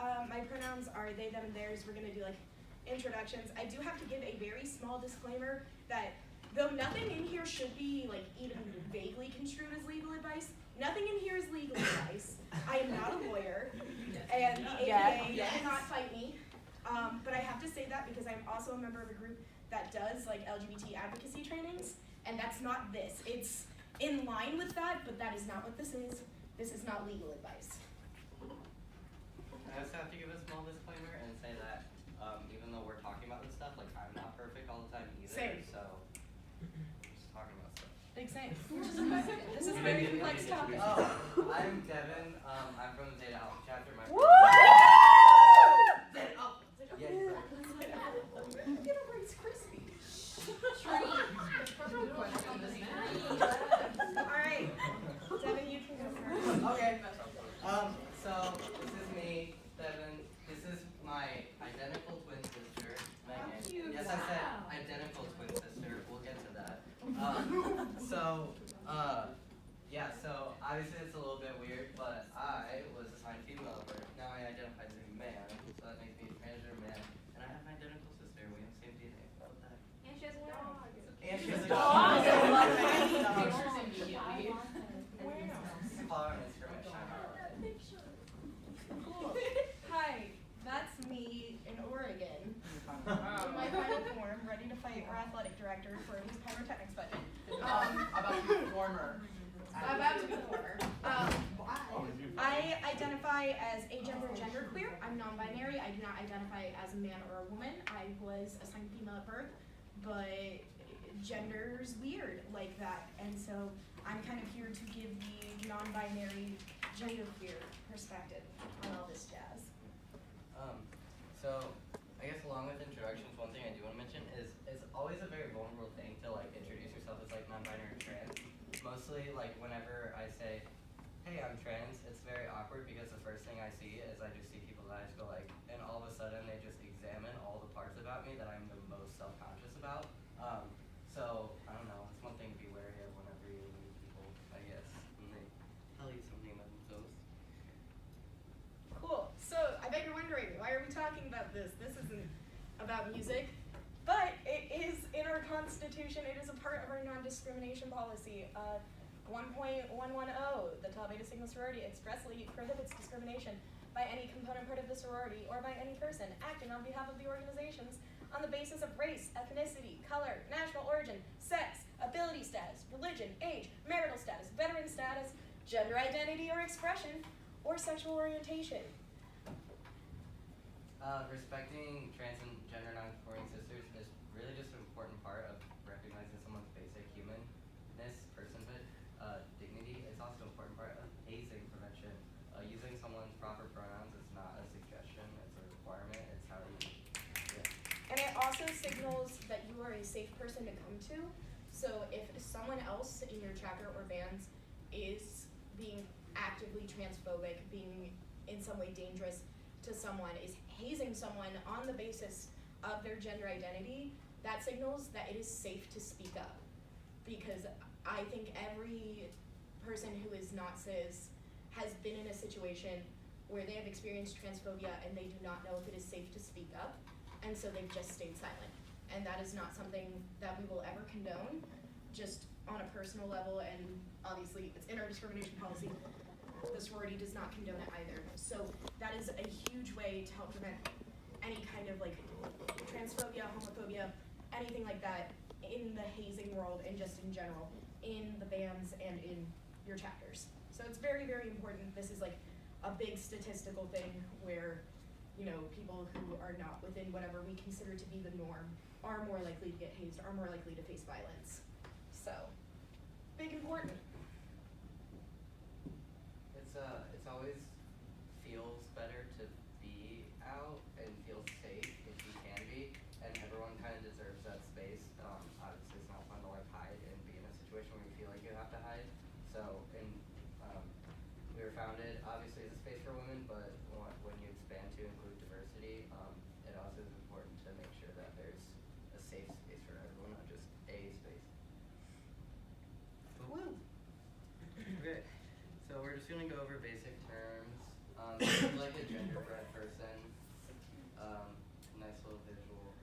My pronouns are they, them, and theirs. We're going to do like introductions. I do have to give a very small disclaimer that though nothing in here should be like even vaguely construed as legal advice, nothing in here is legal advice. I am not a lawyer, and the APA cannot fight me. But I have to say that because I'm also a member of a group that does like LGBT advocacy trainings, and that's not this. It's in line with that, but that is not what this is. This is not legal advice. I also have to give a small disclaimer and say that even though we're talking about this stuff, like I'm not perfect all the time either. Same. So just talking about stuff. Same. This is a very complex topic. Oh, I'm Devin. I'm from the Zeta Alpha chapter. My Woo! Zeta Alpha. Yeah, Get over it's crispy. Alright. Devin, you can go first. Okay. So this is me, Devin. This is my identical twin sister, Megan. Yes, I said identical twin sister. We'll get to that. Yeah, so obviously it's a little bit weird, but I was assigned female at birth. Now I identify as a man, so that makes me a transgender man. And I have my identical sister. We have the same DNA. What the heck? And she has a dog. And she has a dog. Pictures immediately. Follow on Instagram. Cool. Hi, that's me in Oregon. In my final form, ready to fight our athletic director for his pyrotechnics budget. About to be a performer. About to be a performer. I identify as agender and genderqueer. I'm non-binary. I do not identify as a man or a woman. I was assigned female at birth, but gender's weird like that, and so I'm kind of here to give the non-binary genderqueer perspective on all this jazz. So I guess along with introductions, one thing I do want to mention is it's always a very vulnerable thing to like introduce yourself as like non-binary or trans. Mostly like whenever I say, hey, I'm trans, it's very awkward because the first thing I see is I just see people's eyes go like, and all of a sudden they just examine all the parts about me that I'm the most self-conscious about. So I don't know, it's one thing to be wary of whenever you meet people, I guess, when they tell you something about themselves. Cool. So I bet you're wondering, why are we talking about this? This isn't about music, but it is in our Constitution. It is a part of our non-discrimination policy. 1.110, the Tau Beta Sigma sorority expressly prohibits discrimination by any component part of the sorority or by any person acting on behalf of the organizations on the basis of race, ethnicity, color, national origin, sex, ability status, religion, age, marital status, veteran status, gender identity or expression, or sexual orientation. Respecting trans and gender non-conforming sisters is really just an important part of recognizing someone's basic humanness, personhood, dignity. It's also an important part of hazing prevention. Using someone's proper pronouns is not a suggestion, it's a requirement, it's how you, And it also signals that you are a safe person to come to. So if someone else in your chapter or bands is being actively transphobic, being in some way dangerous to someone, is hazing someone on the basis of their gender identity, that signals that it is safe to speak up. Because I think every person who is not cis has been in a situation where they have experienced transphobia and they do not know if it is safe to speak up, and so they've just stayed silent. And that is not something that we will ever condone, just on a personal level, and obviously it's in our discrimination policy. The sorority does not condone it either. So that is a huge way to help prevent any kind of like transphobia, homophobia, anything like that in the hazing world and just in general, in the bands and in your chapters. So it's very, very important. This is like a big statistical thing where, you know, people who are not within whatever we consider to be the norm are more likely to get hazed, are more likely to face violence. So, big important. It's always feels better to be out and feel safe if you can be, and everyone kind of deserves that space. Obviously it's not fun to like hide and be in a situation where you feel like you have to hide. So, we were founded obviously as a space for women, but when you expand to include diversity, it also is important to make sure that there's a safe space for everyone, not just a space. Woo! Okay, so we're just gonna go over basic terms. Like a genderbread person. Nice little visual.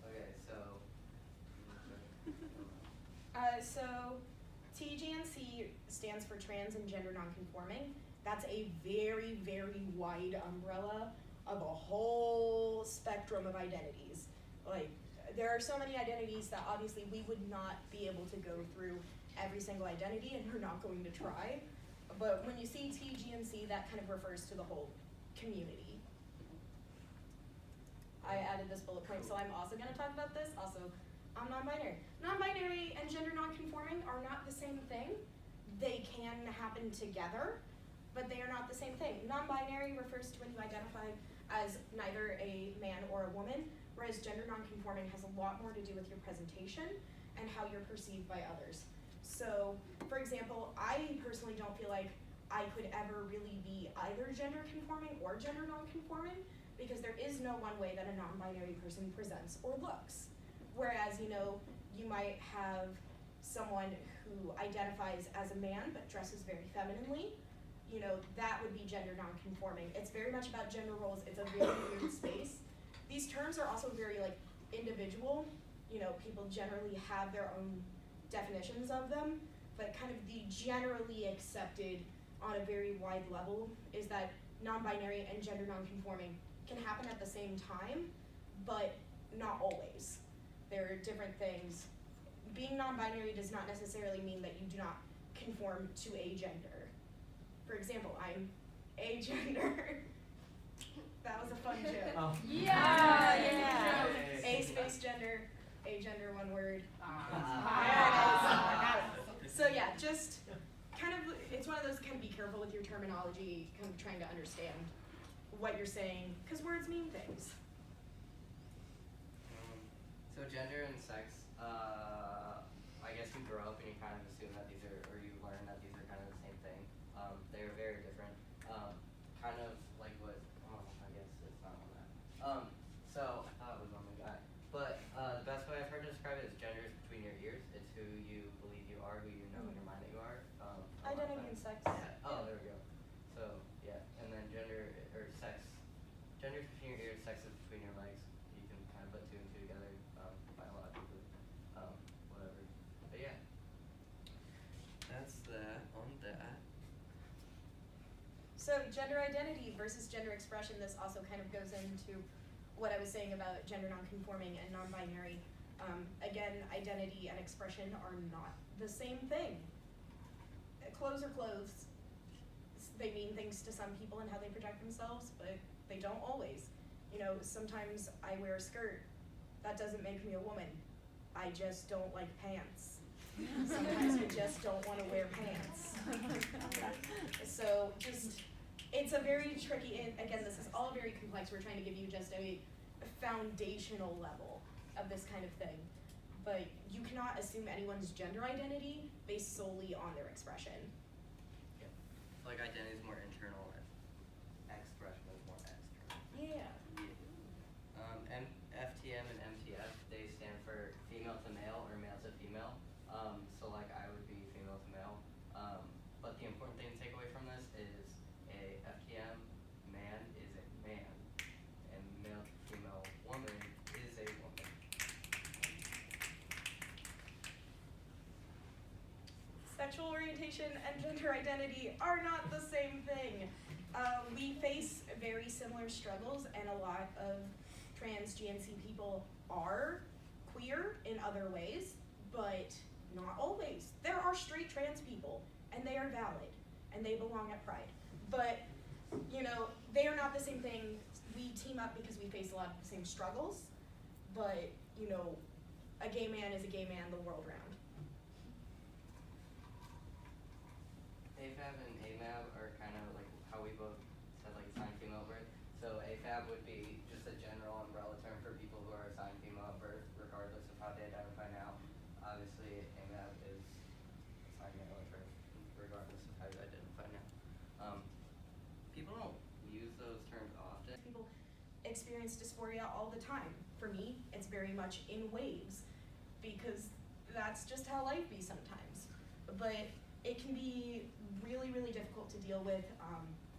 Okay, so. So TGNC stands for trans and gender nonconforming. That's a very, very wide umbrella of a whole spectrum of identities. Like, there are so many identities that obviously we would not be able to go through every single identity, and we're not going to try. But when you see TGNC, that kind of refers to the whole community. I added this bullet point, so I'm also going to talk about this. Also, I'm non-binary. Non-binary and gender non-conforming are not the same thing. They can happen together, but they are not the same thing. Non-binary refers to when you identify as neither a man or a woman, whereas gender non-conforming has a lot more to do with your presentation and how you're perceived by others. So, for example, I personally don't feel like I could ever really be either gender conforming or gender non-conforming, because there is no one way that a non-binary person presents or looks. Whereas, you know, you might have someone who identifies as a man but dresses very femininely, you know, that would be gender non-conforming. It's very much about gender roles. It's a very weird space. These terms are also very, like, individual. You know, people generally have their own definitions of them, but kind of the generally accepted on a very wide level is that non-binary and gender non-conforming can happen at the same time, but not always. There are different things. Being non-binary does not necessarily mean that you do not conform to a gender. For example, I'm agender. That was a fun joke. Oh. Yeah. A space gender, agender, one word. So yeah, just kind of, it's one of those, kind of be careful with your terminology, kind of trying to understand what you're saying, because words mean things. So gender and sex, I guess you grow up and you kind of assume that these are, or you learn that these are kind of the same thing. They're very different. Kind of like what, I guess it's not on that. So, I thought it was on the guy. But the best way I've heard to describe it is gender is between your ears. It's who you believe you are, who you know in your mind that you are. Identity and sex. Yeah. Oh, there we go. So, yeah. And then gender, or sex. Gender is between your ears, sex is between your legs. You can kind of put two and two together biologically. Whatever. But yeah. That's that on that. So gender identity versus gender expression, this also kind of goes into what I was saying about gender nonconforming and non-binary. Again, identity and expression are not the same thing. Clothes are clothes. They mean things to some people and how they project themselves, but they don't always. You know, sometimes I wear a skirt. That doesn't make me a woman. I just don't like pants. Sometimes I just don't want to wear pants. So just, it's a very tricky, and again, this is all very complex. We're trying to give you just a foundational level of this kind of thing. But you cannot assume anyone's gender identity based solely on their expression. Yeah. Like identity is more internal and expression is more external. Yeah. FTM and MTF, they stand for female to male or male to female. So like I would be female to male. But the important thing to take away from this is a FTM man is a man and male to female woman is a woman. Sexual orientation and gender identity are not the same thing. We face very similar struggles, and a lot of trans GNC people are queer in other ways, but not always. There are straight trans people, and they are valid, and they belong at Pride. But, you know, they are not the same thing. We team up because we face a lot of the same struggles, but, you know, a gay man is a gay man the world round. AFAB and AMAB are kind of like how we both said, like assigned female at birth. So AFAB would be just a general umbrella term for people who are assigned female at birth, regardless of how they identify now. Obviously, AMAB is assigned male at birth, regardless of how you identify now. People don't use those terms often. People experience dysphoria all the time. For me, it's very much in waves, because that's just how life be sometimes. But it can be really, really difficult to deal with.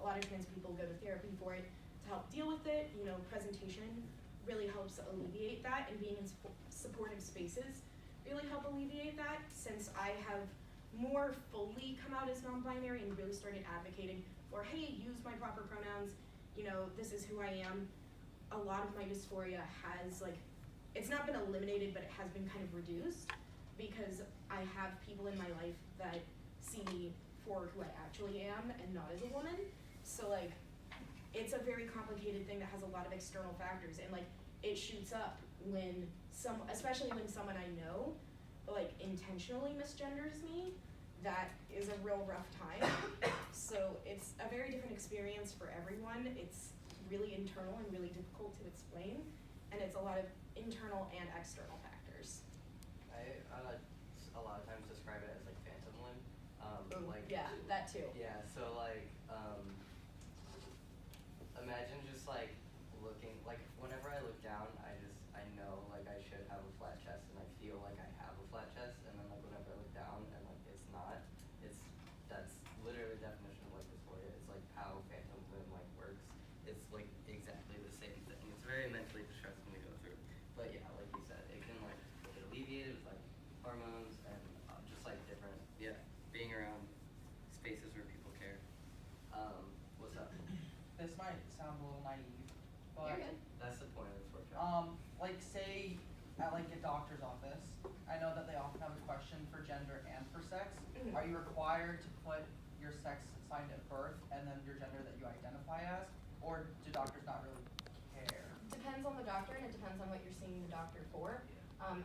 A lot of trans people go to therapy for it to help deal with it. You know, presentation really helps alleviate that, and being in supportive spaces really help alleviate that. Since I have more fully come out as non-binary and really started advocating for, hey, use my proper pronouns, you know, this is who I am. A lot of my dysphoria has, like, it's not been eliminated, but it has been kind of reduced because I have people in my life that see me for who I actually am and not as a woman. So, like, it's a very complicated thing that has a lot of external factors, and, like, it shoots up when especially when someone I know, like, intentionally misgenders me. That is a real rough time. So it's a very different experience for everyone. It's really internal and really difficult to explain, and it's a lot of internal and external factors. I a lot of times describe it as like phantom limb. Like Yeah, that too. Yeah, so like imagine just like looking, like whenever I look down, I know like I should have a flat chest, and I feel like I have a flat chest, and then like whenever I look down and like it's not, that's literally the definition of like dysphoria. It's like how phantom limb like works. It's like exactly the same thing. It's very mentally distressing to go through. But yeah, like you said, it can like get alleviated with like hormones and just like different, being around spaces where people care. What's up? This might sound a little naive, but You're good. That's the point of this workshop. like say at like a doctor's office, I know that they often have a question for gender and for sex. Mhm. Are you required to put your sex assigned at birth and then your gender that you identify as, or do doctors not really care? Depends on the doctor, and it depends on what you're seeing the doctor for.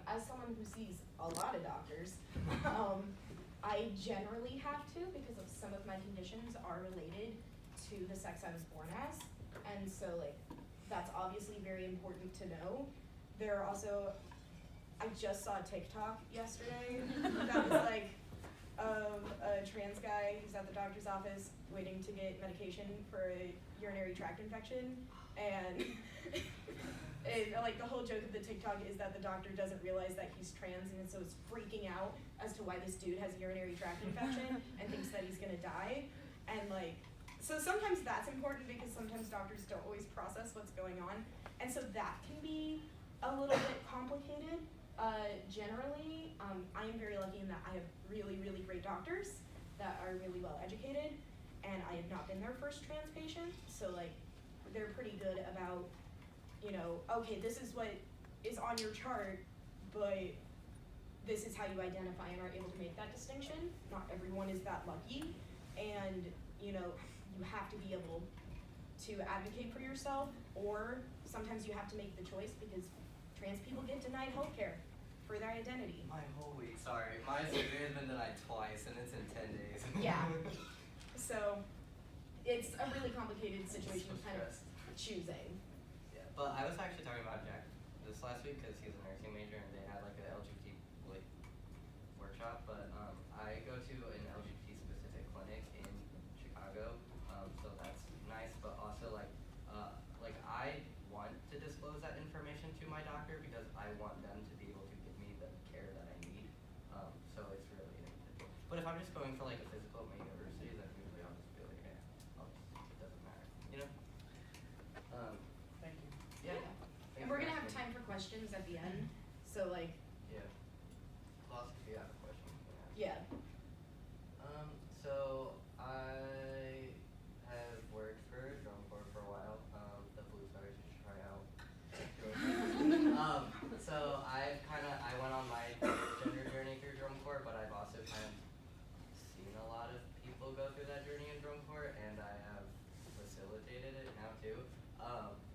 As someone who sees a lot of doctors, I generally have to, because of some of my conditions are related to the sex I was born as, and so like that's obviously very important to know. There are also, I just saw a TikTok yesterday that was like of a trans guy who's at the doctor's office waiting to get medication for a urinary tract infection, and like the whole joke of the TikTok is that the doctor doesn't realize that he's trans, and so is freaking out as to why this dude has a urinary tract infection and thinks that he's gonna die. And like, so sometimes that's important because sometimes doctors don't always process what's going on, and so that can be a little bit complicated. Generally, I am very lucky in that I have really, really great doctors that are really well educated, and I have not been their first trans patient, so like they're pretty good about, you know, okay, this is what is on your chart, but this is how you identify, and are able to make that distinction. Not everyone is that lucky, and you know, you have to be able to advocate for yourself, or sometimes you have to make the choice because trans people get denied healthcare for their identity. My whole week. Sorry, my surgery has been denied twice, and it's in 10 days. Yeah. So it's a really complicated situation, So kind of stressed. choosing. Yeah, but I was actually talking about Jack this last week because he's a nursing major, and they had like an LGBT like workshop. But I go to an LGBT specific clinic in Chicago, so that's nice. But also like I want to disclose that information to my doctor because I want them to be able to give me the care that I need. So it's really individual. But if I'm just going for like a physical at my university, then usually I'll just be like, hey, it doesn't matter, you know. Thank you. Yeah. And we're gonna have time for questions at the end, so like, Yeah. Lost if you have a question. You can ask. yeah. So I have worked for Drum Corps for a while. The Blue Stars, you should try out. So I went on my gender journey through Drum Corps, but I've also kind of seen a lot of people go through that journey in Drum Corps, and I have facilitated it now too.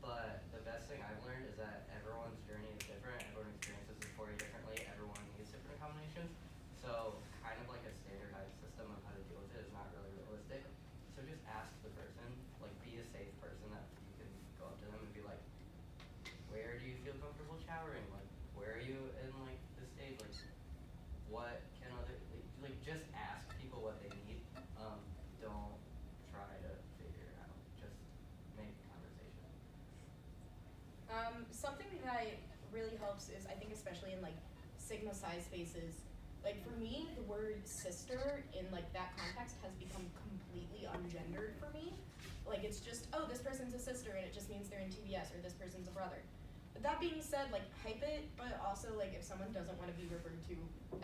But the best thing I've learned is that everyone's journey is different. Everyone experiences dysphoria differently. Everyone needs different combinations. So kind of like a standardized system of how to deal with it is not really realistic. So just ask the person, like be a safe person that you can go up to them and be like, where do you feel comfortable showering? Like, where are you in like the stage? Like, what can other like just ask people what they need. Don't try to figure it out. Just make conversation. Something that really helps is, I think especially in like sigma-sized spaces, like for me, the word sister in like that context has become completely ungendered. it's just, oh, this person's a sister and it just means they're in TBS, or this person's a brother. But that being said, like, hype it, but also, like, if someone doesn't want to be referred to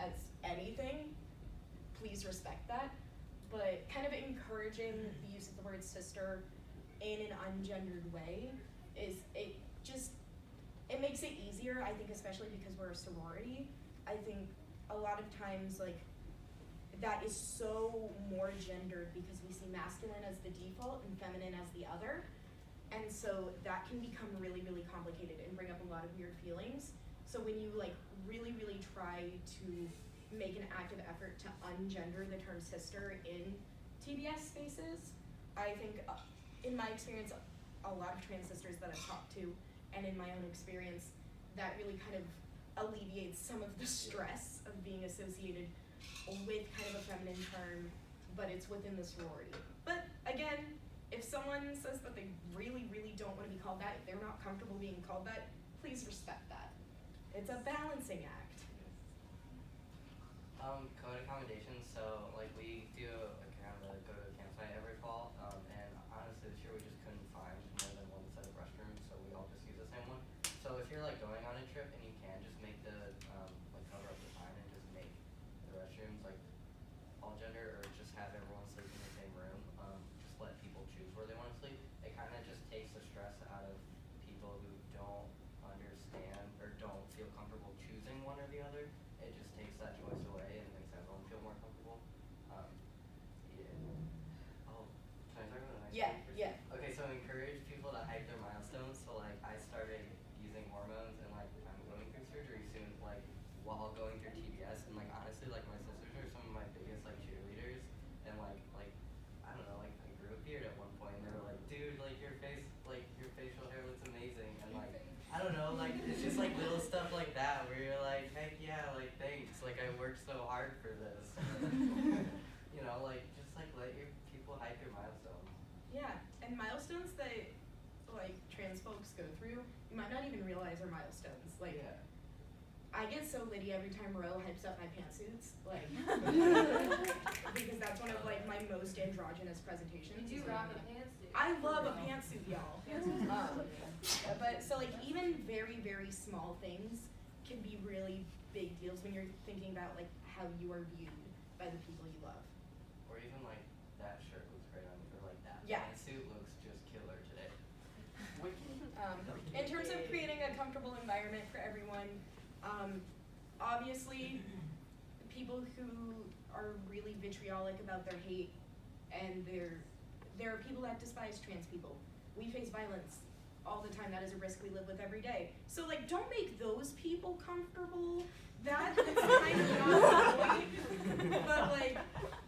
as anything, please respect that. But kind of encouraging the use of the word sister in an ungendered way it makes it easier, I think, especially because we're a sorority. I think a lot of times, like, that is so more gendered because we see masculine as the default and feminine as the other. And so that can become really, really complicated and bring up a lot of weird feelings. So when you, like, really, really try to make an active effort to ungender the term sister in TBS spaces, I think, in my experience, a lot of trans sisters that I've talked to, and in my own experience, that really kind of alleviates some of the stress of being associated with kind of a feminine term, but it's within the sorority. But again, if someone says that they really, really don't want to be called that, if they're not comfortable being called that, please respect that. It's a balancing act. Code accommodations, so like we do kind of go to a campsite every fall, and honestly this year we just couldn't find more than one set of restrooms, so we all just use the same one. So if you're like going on a trip and you can just make the like cover up the sign and just make the restrooms like all gender, or just have everyone sleep in the same room, just let people choose where they want to sleep. It kind of just takes the stress out of people who don't understand or don't feel comfortable choosing one or the other. It just takes that choice away and makes everyone feel more comfortable. Yeah. Oh, can I talk about the next Yeah, one first? yeah. Okay, so encourage people to hype their milestones. So like I started using hormones and like I'm going through surgery soon, like while going through TBS, and like honestly like my sisters are some of my biggest like cheerleaders, and like I don't know, like I grew a beard at one point and they were like, dude, like your facial hair looks amazing, and like I don't know, like it's just like little stuff like that where you're like, heck yeah, like thanks, like I worked so hard for this. You know, like just like let your people hype your milestones. Yeah, and milestones that, like, trans folks go through, you might not even realize are milestones. Like, Yeah. I get so litty every time Ro hypes up my pantsuits, like, because that's one of, like, my most androgynous presentations. You do rock a pantsuit. I love a pantsuit, y'all. But, so, like, even very, very small things can be really big deals when you're thinking about, like, how you are viewed by the people you love. Or even like that shirt looks great on you, or like that Yeah. suit looks just killer today. In terms of creating a comfortable environment for everyone, obviously, people who are really vitriolic about their hate, and there are people that despise trans people. We face violence all the time. That is a risk we live with every day. So, like, don't make those people comfortable. That's kind of not the point. But, like,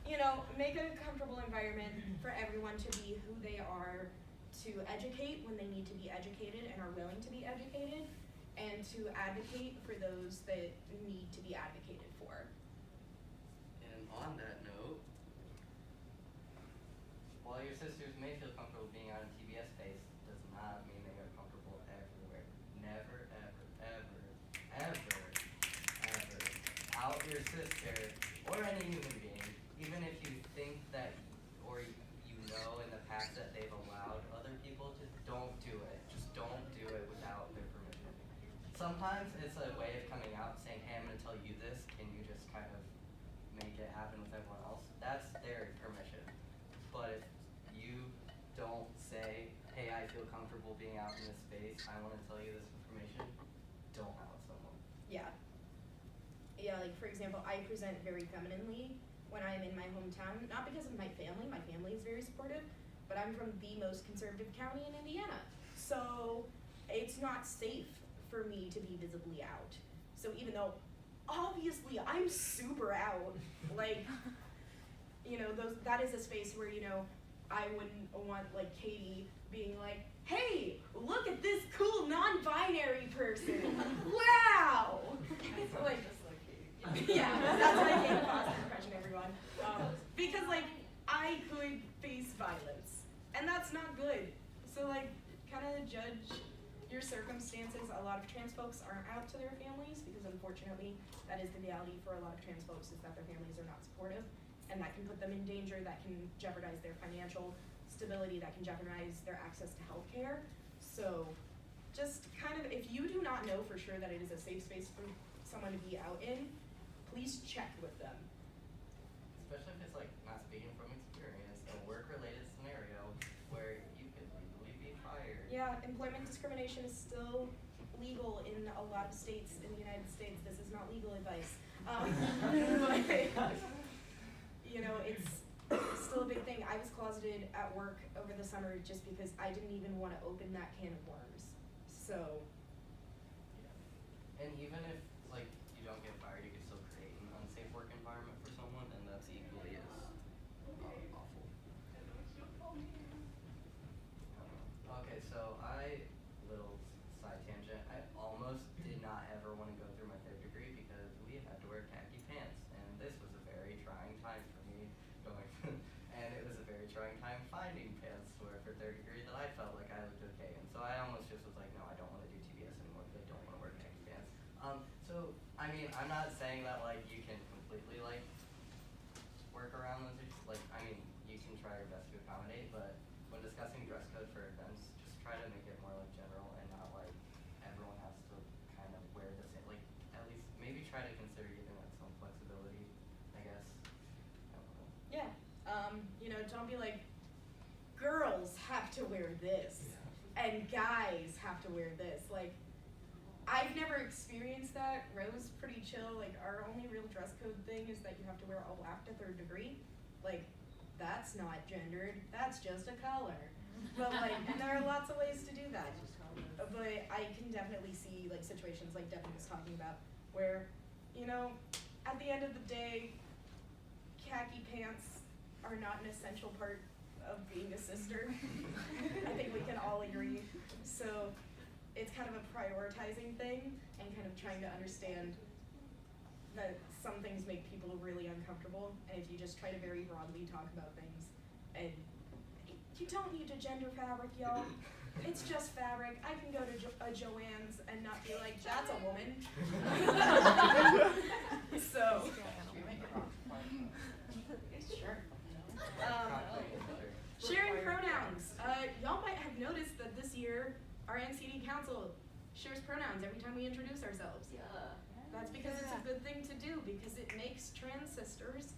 you know, make a comfortable environment for everyone to be who they are, to educate when they need to be educated and are willing to be educated, and to advocate for those that need to be advocated for. And on that note, while your sisters may feel comfortable being out in TBS space, does not mean they are comfortable everywhere. Never, ever, ever, ever, ever out your sister or any human being, even if you think that, or you know in the past that they've allowed other people to, don't do it. Just don't do it without their permission. Sometimes it's a way of coming out saying, hey, I'm gonna tell you this, can you just kind of make it happen with everyone else? That's their permission. But if you don't say, hey, I feel comfortable being out in this space, I wanna tell you this information, don't out someone. Yeah. Yeah, like, for example, I present very femininely when I'm in my hometown, not because of my family is very supportive, but I'm from the most conservative county in Indiana. So it's not safe for me to be visibly out. So even though, obviously, I'm super out, like, you know, that is a space where, you know, I wouldn't want, like, Katie being like, hey, look at this cool non-binary person. Wow! It's like, yeah, that's my Kate Foster impression, everyone. Because, like, I could face violence, and that's not good. So, like, kind of judge your circumstances. A lot of trans folks aren't out to their families because, unfortunately, that is the reality for a lot of trans folks, is that their families are not supportive, and that can put them in danger, that can jeopardize their financial stability that can jeopardize their access to healthcare. So just kind of, if you do not know for sure that it is a safe space for someone to be out in, please check with them. Especially if it's like not speaking from experience, a work-related scenario where you could legally be fired. Yeah, employment discrimination is still legal in a lot of states in the United States. This is not legal advice. But, you know, it's still a big thing. I was closeted at work over the summer just because I didn't even want to open that can of worms. So, Yeah. And even if like you don't get fired, you can still create an unsafe work environment for someone, and that's equally as awful. Okay, so little side tangent. I almost did not ever want to go through my third degree because we had to wear khaki pants, and this was a very trying time for me going, and it was a very trying time finding pants to wear for third degree that I felt like I looked okay in. So I almost just was like, no, I don't want to do TBS anymore because I don't want to wear khaki pants. So I mean, I'm not saying that like you can completely like work around those. Like, I mean, you can try your best to accommodate, but when discussing dress code for events, just try to make it more like general and not like everyone has to kind of wear the same. Like, at least maybe try to consider giving like some flexibility, I guess. I don't know. yeah. You know, don't be like, girls have to wear this and guys have to wear this. Like, I've never experienced that. Rose pretty chill. Like, our only real dress code thing is that you have to wear all black to third degree. Like, that's not gendered. That's just a color. But like, and there are lots of ways to do that. But I can definitely see like situations like Devin was talking about where, you know, at the end of the day, khaki pants are not an essential part of being a sister. I think we can all agree. So it's kind of a prioritizing thing and kind of trying to understand that some things make people really uncomfortable, and if you just try to very broadly talk about things, and you don't need to gender fabric, y'all. It's just fabric. I can go to a Joann's and not be like, that's a woman. So, We make it wrong. sure. Concrete, sure. Sharing pronouns. Y'all might have noticed that this year our NCD council shares pronouns every time we introduce ourselves. That's because it's a good thing to do, because it makes trans sisters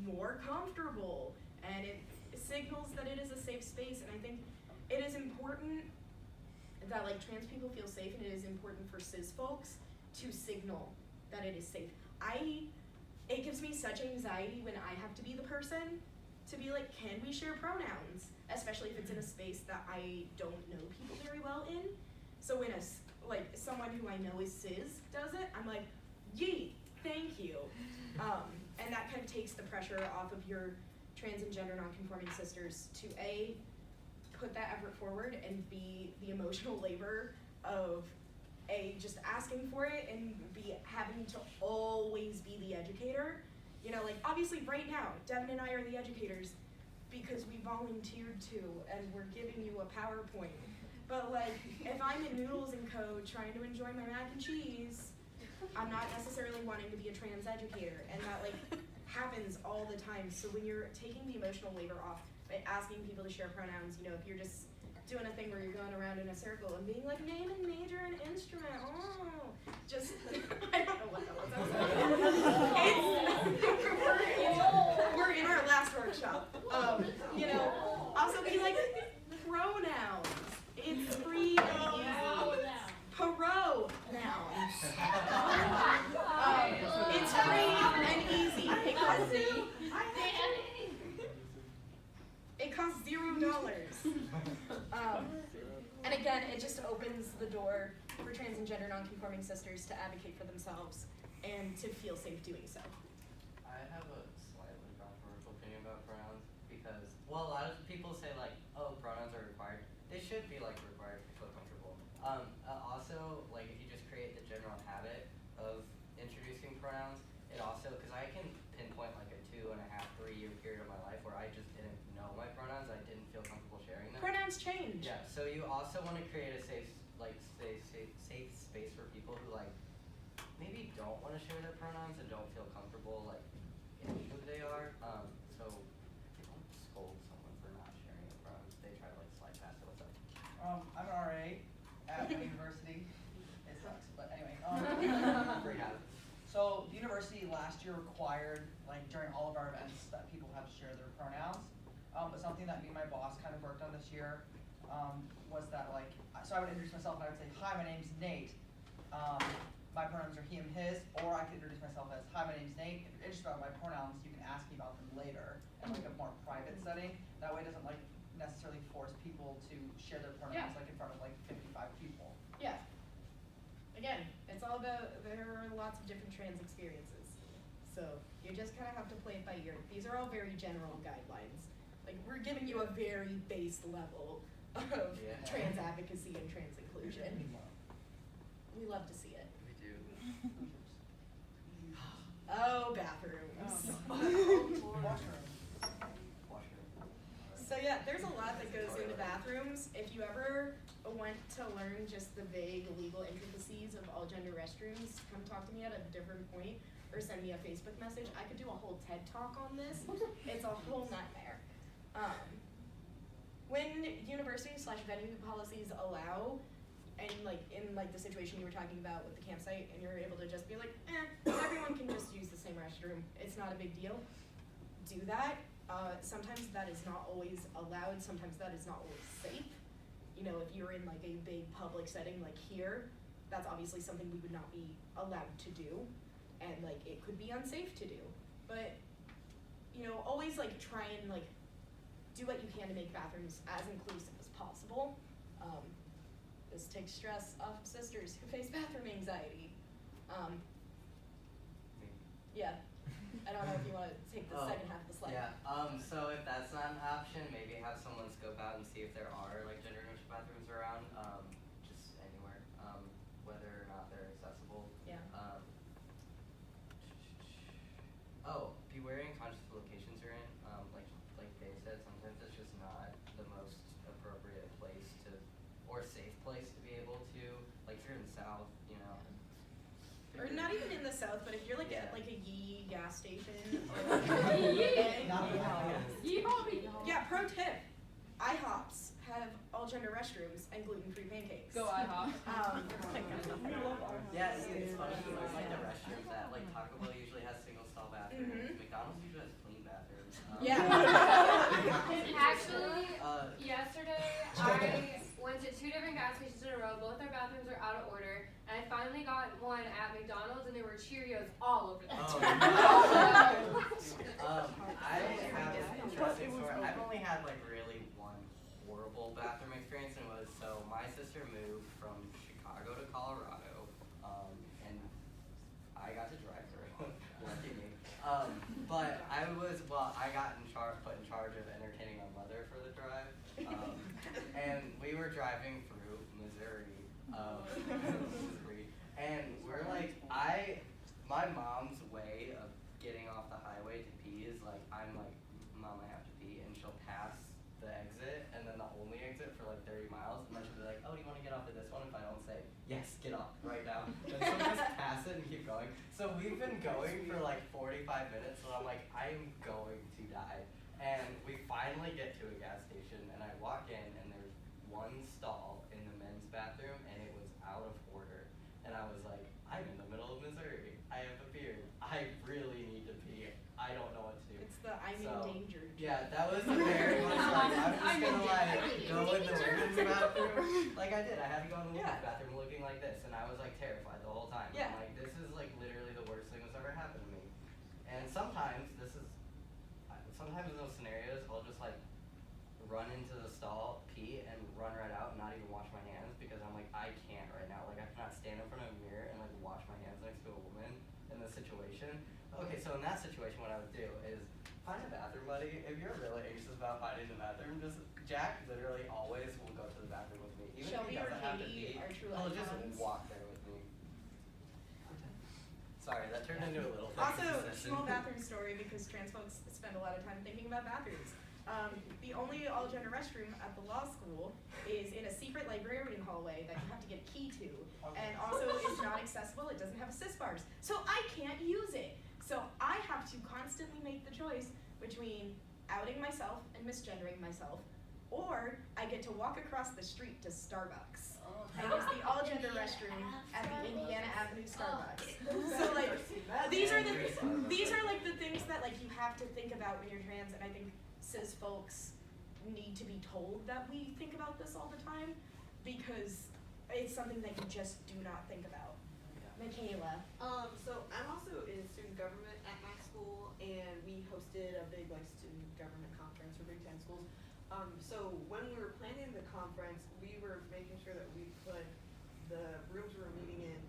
more comfortable, and it signals that it is a safe space. And I think it is important that like trans people feel safe, and it is important for cis folks to signal that it is safe. It gives me such anxiety when I have to be the person to be like, can we share pronouns? Especially if it's in a space that I don't know people very well in. So when like someone who I know is cis does it, I'm like, yee, thank you. And that kind of takes the pressure off of your trans and gender nonconforming sisters to A, put that effort forward, and B, the emotional labor of A, just asking for it, and B, having to always be the educator. You know, like obviously right now, Devin and I are the educators because we volunteered to, and we're giving you a PowerPoint. But like, if I'm in Noodles & Co. trying to enjoy my mac and cheese, I'm not necessarily wanting to be a trans educator, and that like happens all the time. So when you're taking the emotional labor off by asking people to share pronouns, you know, if you're just doing a thing where you're going around in a circle and being like, name and major and instrument, just, I don't know what that was. We're in our last workshop. You know, also be like, pronouns. It's free and easy. Pronouns. It's free and easy. It costs $0. And again, it just opens the door for trans and gender nonconforming sisters to advocate for themselves and to feel safe doing so. I have a slightly controversial opinion about pronouns because, well, a lot of people say like, oh, pronouns are required. They should be like required to feel comfortable. Also, like if you just create the general habit of introducing pronouns, it also, because I can pinpoint like a 2.5, 3 year period of my life where I just didn't know my pronouns. I didn't feel comfortable sharing them. Pronouns change. Yeah. So you also want to create a safe space for people who like maybe don't want to share their pronouns and don't feel comfortable like in who they are. So don't scold someone for not sharing their pronouns. I'm an RA at the university. It sucks, but anyway. Free houses. So the university last year required, like during all of our events, that people have to share their pronouns. But something that me and my boss kind of worked on this year was that like, so I would introduce myself and I would say, hi, my name's Nate. My pronouns are he and his, or I could introduce myself as, hi, my name's Nate. If you're interested about my pronouns, you can ask me about them later in like a more private setting. That way it doesn't like necessarily force people to share their pronouns like in front of like 55 people. Yeah. Again, it's all about, there are lots of different trans experiences. So you just kind of have to play it by ear. These are all very general guidelines. Like, we're giving you a very base level of trans advocacy and trans inclusion. We love to see it. We do. Oh, bathrooms. Washroom. So yeah, there's a lot that goes into bathrooms. If you ever want to learn just the vague legal intricacies of all gender restrooms, come talk to me at a different point or send me a Facebook message. I could do a whole TED talk on this. It's a whole nightmare. When university/venue policies allow, and like in like the situation you were talking about with the campsite, and you're able to just be like, everyone can just use the same restroom. It's not a big deal. Do that. Sometimes that is not always allowed. Sometimes that is not always safe. You know, if you're in like a big public setting like here, that's obviously something we would not be allowed to do, and like it could be unsafe to do. But you know, always like try and like do what you can to make bathrooms as inclusive as possible. This takes stress off of sisters who face bathroom anxiety. Yeah. I don't know if you want to take the second half of the slide. Yeah. So if that's not an option, maybe have someone scope out and see if there are like gender neutral bathrooms around, just anywhere, whether or not they're accessible. Yeah. Be wary and conscious of the locations you're in. Like Dave said, sometimes it's just not the most appropriate place to, or safe place to be able to. Like if you're in the South, you know. Or not even in the South, but if you're like at like a Yee gas station. Or yeah, pro tip. IHOPs have all gender restrooms and gluten-free pancakes. Go IHOP. Yeah, it's funny. There's like the restrooms that like Taco Bell usually has single stall bathrooms. McDonald's usually has clean bathrooms. Yeah. Actually, yesterday I went to 2 different gas stations in a row. Both our bathrooms are out of order, and I finally got one at McDonald's, and there were Cheerios all over the Oh, place. I have an interesting story. I've only had like really one horrible bathroom experience, and it was so my sister moved from Chicago to Colorado, and I got to drive her. Lucky me. But I got put in charge of entertaining my mother for the drive, and we were driving through Missouri, and we're like, my mom's way of getting off the highway to pee is like, I'm like, Mom, I have to pee, and she'll pass the exit, and then the only exit for like 30 miles, and then she'll be like, oh, do you want to get off at this one? If I don't say, yes, get off right now. And so just pass it and keep going. So we've been going for like 45 minutes, and I'm like, I'm going to die. And we finally get to a gas station, and I walk in, and there's one stall in the men's bathroom, and it was out of order. And I was like, I'm in the middle of Missouri. I have a beard. I really need to pee. I don't know what to do. It's the I'm endangered. Yeah, that was very much like, I'm just gonna like go in the women's bathroom. Like I did, I had to go in the women's bathroom looking like this, and I was like terrified the whole time. Yeah. I'm like, this is like literally the worst thing that's ever happened to me. And sometimes in those scenarios, I'll just like run into the stall, pee, and run right out and not even wash my hands because I'm like, I can't right now. Like I cannot stand in front of a mirror and like wash my hands next to a woman in this situation. Okay, so in that situation, what I would do is find a bathroom buddy. If you're really anxious about finding the bathroom, Jack literally always will go to the bathroom with me. Even Shelby if he or doesn't have to Katie pee, are true he'll just icons. walk there with me. Sorry, that turned into a little Also, session. small bathroom story because trans folks spend a lot of time thinking about bathrooms. The only all-gender restroom at the law school is in a secret librarian hallway that you have to get a key to. And also it's not accessible, it doesn't have assist bars. So I can't use it. So I have to constantly make the choice between outing myself and misgendering myself, or I get to walk across the street to Starbucks and use the all-gender restroom at the Indiana Avenue Starbucks. So like, these are like the things that like you have to think about when you're trans, and I think cis folks need to be told that we think about this all the time, because it's something that you just do not think about. Michaela. So I'm also in student government at my school, and we hosted a big like student government conference for Big Ten schools. So when we were planning the conference, we were making sure that we put the rooms we were meeting in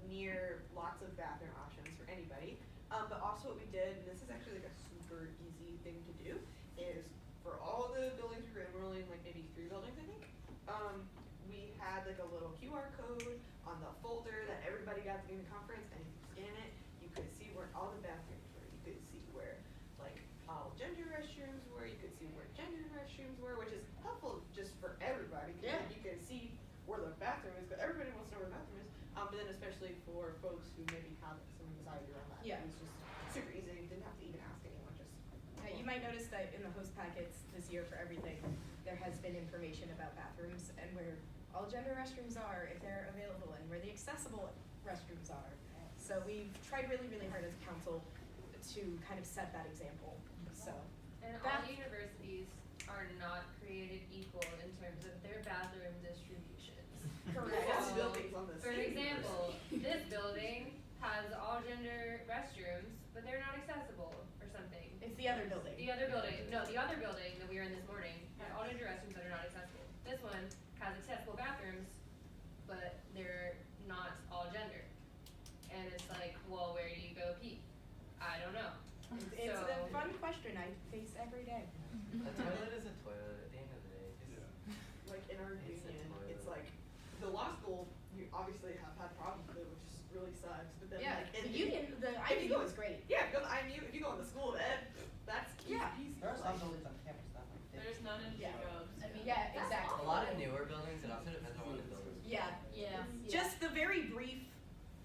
near lots of bathroom options for anybody. But also what we did, and this is actually like a super easy thing to do, is for all the buildings we were in, we're only in like maybe 3 buildings I think. We had like a little QR code on the folder that everybody got to be in the conference, and if you scan it, you could see where all the bathrooms were. You could see where like all gender restrooms were. You could see where gender restrooms were, which is helpful just for everybody. Yeah. You can see where the bathroom is, but everybody wants to know where the bathroom is. But then especially for folks who maybe have some anxiety around that. Yeah. It was just super easy. You didn't have to even ask anyone. Just. You might notice that in the host packets this year for everything, there has been information about bathrooms and where all gender restrooms are, if they're available, and where the accessible restrooms are. So we've tried really, really hard as a council to kind of set that example. So And all universities are not created equal in terms of their bathroom distributions. correct. Yes, So, buildings on the For same example, this building has all gender restrooms, but they're not accessible or something. It's the other building. The other building, no, the other building that we were in this morning has all gender restrooms that are not accessible. This one has accessible bathrooms, but they're not all gender. And it's like, well, where do you go pee? I don't know. It's a So- fun question I face every day. A toilet is a toilet at the end of the day. Just, Like in our It's a union, toilet. it's like the law school. You obviously have had problems with it, which is really sucks. But then Yeah, like the in union, the if you IU go- is great. Yeah, because if you go in the school of ed, that's Yeah. easy. There are some Like, buildings on campus that like. There's none in Yeah. Jacobs. I mean, yeah, That's exactly. a lot of newer buildings, it also depends on what the building is. Yeah. Yeah. Just the very brief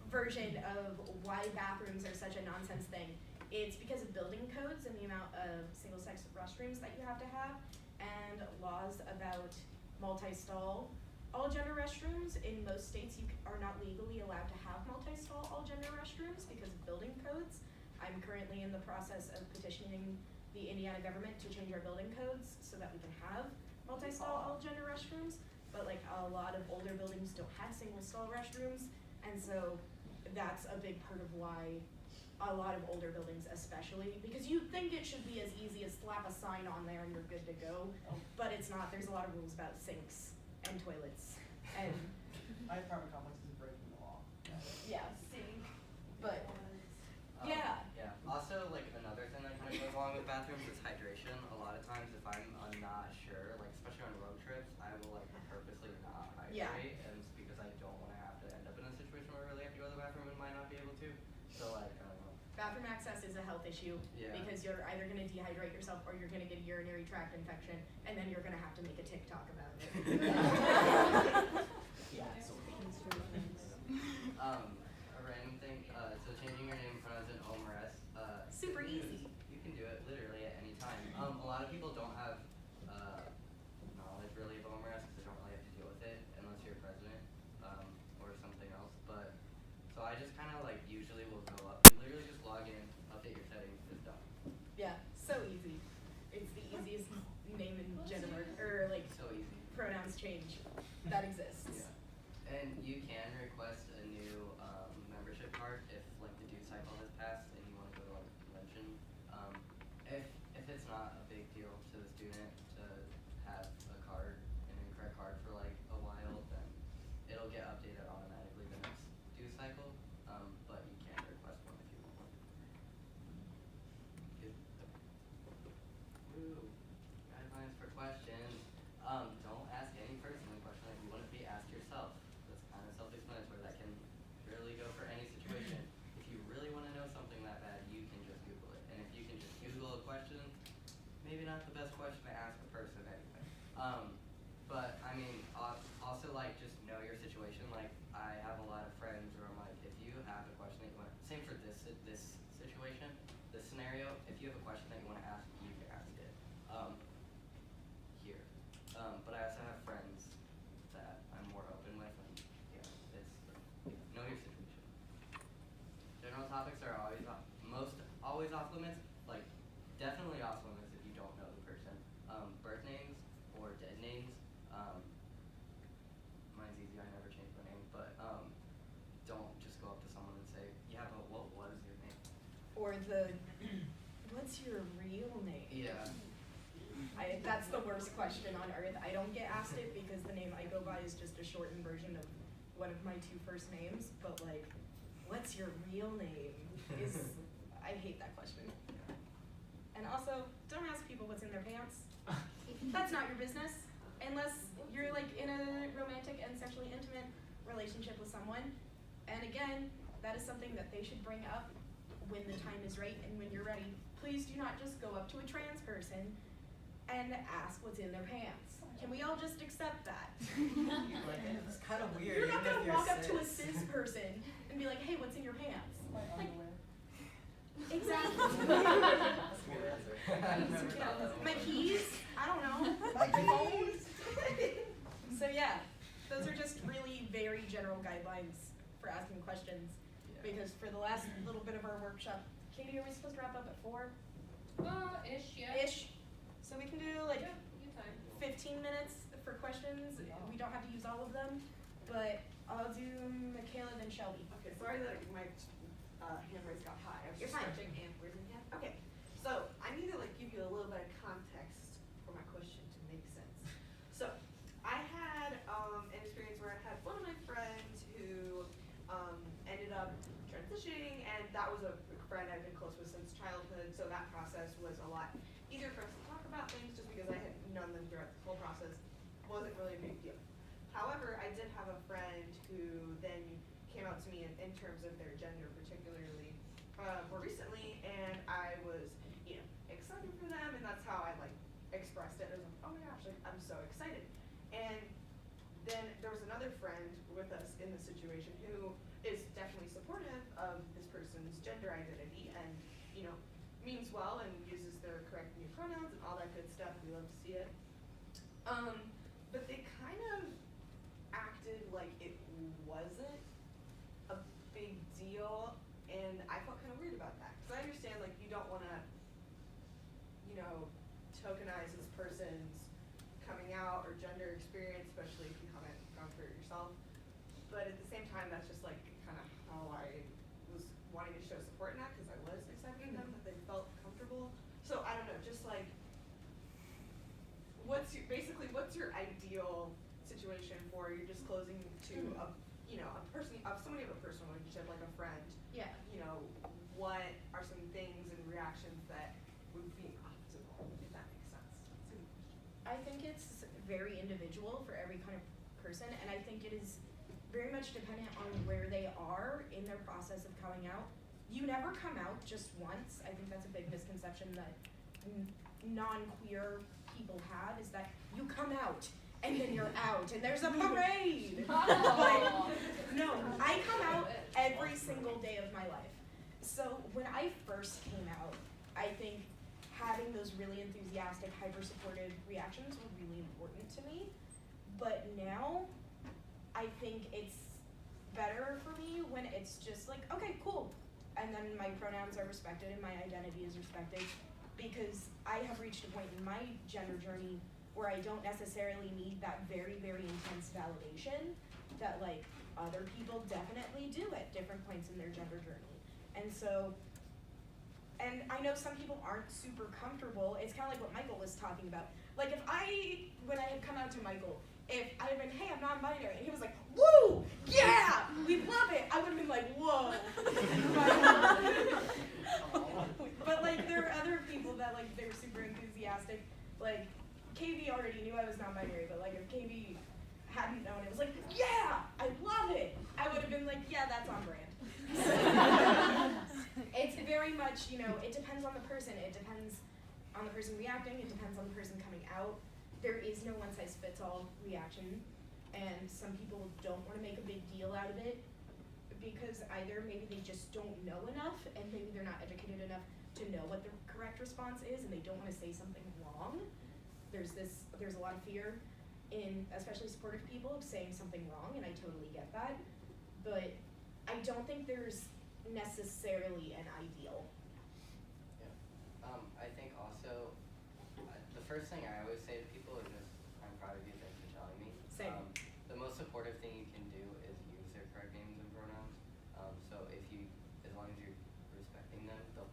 version of why bathrooms are such a nonsense thing. It's because of building codes and the amount of single-sex restrooms that you have to have, and laws about multi-stall all-gender restrooms. In most states, you are not legally allowed to have multi-stall all-gender restrooms because of building codes. I'm currently in the process of petitioning the Indiana government to change our building codes so that we can have multi-stall all-gender restrooms. But like a lot of older buildings don't have single-stall restrooms, and so that's a big part of why a lot of older buildings especially, because you think it should be as easy as slap a sign on there and you're good to go, but it's not. There's a lot of rules about sinks and toilets and My apartment complex is breaking the law. yeah, but Um, yeah. Yeah. Also, like another thing that kind of goes along with bathrooms is hydration. A lot of times, if I'm not sure, like especially on road trips, I will like purposely not hydrate, Yeah. and it's because I don't want to have to end up in a situation where I really have to go to the bathroom and might not be able to. So like, I don't know. bathroom access is a health issue Yeah. because you're either gonna dehydrate yourself or you're gonna get a urinary tract infection, and then you're gonna have to make a TikTok about it. A random thing. So changing your name pronouns in Omares. Super easy. You can do it literally at any time. A lot of people don't have knowledge really of Omares because they don't really have to deal with it unless you're president or something else. But so I just kind of like usually will go up. You literally just log in, update your settings, it's done. Yeah, so easy. It's the easiest name and gender or like So easy. pronouns change that exists. Yeah. And you can request a new membership card if like the due cycle has passed and you want to go to like a convention. If it's not a big deal to the student to have a card, an incorrect card for like a while, then it'll get updated automatically the next due cycle. But you can request one if you want one. Good. Woo. Guidelines for questions. Don't ask any person a question that you wouldn't be asked yourself. That's kind of self-explanatory. That can really go for any situation. If you really want to know something that bad, you can just Google it. And if you can just Google a question, maybe not the best question to ask a person anyway. But I mean, also like just know your situation. Like I have a lot of friends where I'm like, if you have a question that you want, same for this situation, this scenario. If you have a question that you want to ask, you can ask it. Here. or the, what's your real name? Yeah. That's the worst question on earth. I don't get asked it because the name I go by is just a shortened version of one of my 2 first names, but like, what's your real name is, I hate that question. And also, don't ask people what's in their pants. That's not your business, unless you're like in a romantic and sexually intimate relationship with someone. And again, that is something that they should bring up when the time is right and when you're ready. Please do not just go up to a trans person and ask what's in their pants. Can we all just accept that? Like, it's kind of weird. You're not even gonna if you're walk up to a cis. cis person and be like, hey, what's in your pants? My Like, underwear. exactly. That's a good answer. I've never thought that one. My keys? I don't know. My phone? So yeah, those are just really very general guidelines for asking questions. Yeah. Because for the last little bit of our workshop, Katie, are we supposed to wrap up at 4? Ish, yeah. Ish? So we can do like Yeah, you have time. 15 minutes for questions. We don't have to use all of them, but I'll do Michaela then Shelby. Okay, sorry that my hand raise got high. I was You're just fine. stretching and raising hand. Okay, so I need to like give you a little bit of context for my question to make sense. So I had an experience where I had one of my friends who ended up transitioning, and that was a friend I've been close with since childhood. So that process was a lot easier for us to talk about things, just because I had known them throughout the whole process. Wasn't really a big deal. However, I did have a friend who then came out to me in terms of their gender, particularly more recently, and I was, excited for them, and that's how I like expressed it. I was like, oh my gosh, like I'm so excited. And then there was another friend with us in the situation who is definitely supportive of this person's gender identity, and means well and uses their correct new pronouns and all that good stuff. We love to see it. But they kind of acted like it wasn't a big deal, and I felt kind of weird about that. Because I understand, like, you don't want to, tokenize this person's coming out or gender experience, especially if you haven't gone through it yourself. But at the same time, that's just, like, kind of how I was wanting to show support in that, because I was excited for them, that they felt comfortable. So, I don't know, just, like, what's your ideal situation for you're disclosing to a person, somebody of a personal relationship, like a friend? Yeah. What are some things and reactions that would be optimal, if that makes sense? That's a good question. I think it's very individual for every kind of person, and I think it is very much dependent on where they are in their process of coming out. You never come out just once. I think that's a big misconception that non-queer people have, is that you come out and then you're out and there's a parade. Like, no, I come out every single day of my life. So when I first came out, I think having those really enthusiastic, hyper-supportive reactions were really important to me. But now, I think it's better for me when it's just like, okay, cool. And then my pronouns are respected and my identity is respected, because I have reached a point in my gender journey where I don't necessarily need that very, very intense validation that like other people definitely do at different points in their gender journey. And so, and I know some people aren't super comfortable. It's kind of like what Michael was talking about. Like when I had come out to Michael, if I had been, hey, I'm non-binary, and he was like, woo, yeah, we love it, I would have been like, whoa. But like there are other people that like, they were super enthusiastic. Like KB already knew I was non-binary, but like if KB hadn't known, it was like, yeah, I love it. I would have been like, yeah, that's on brand. It's very much, it depends on the person. It depends on the person reacting. It depends on the person coming out. There is no one-size-fits-all reaction, and some people don't want to make a big deal out of it because either maybe they just don't know enough, and maybe they're not educated enough to know what the correct response is, and they don't want to say something wrong. There's a lot of fear in especially supportive people of saying something wrong, and I totally get that. But I don't think there's necessarily an ideal. Yeah. I think also, the first thing I always say to people is just, I'm proud of you, thanks for telling me. Same. The most supportive thing you can do is use their correct names and pronouns. So as long as you're respecting them, they'll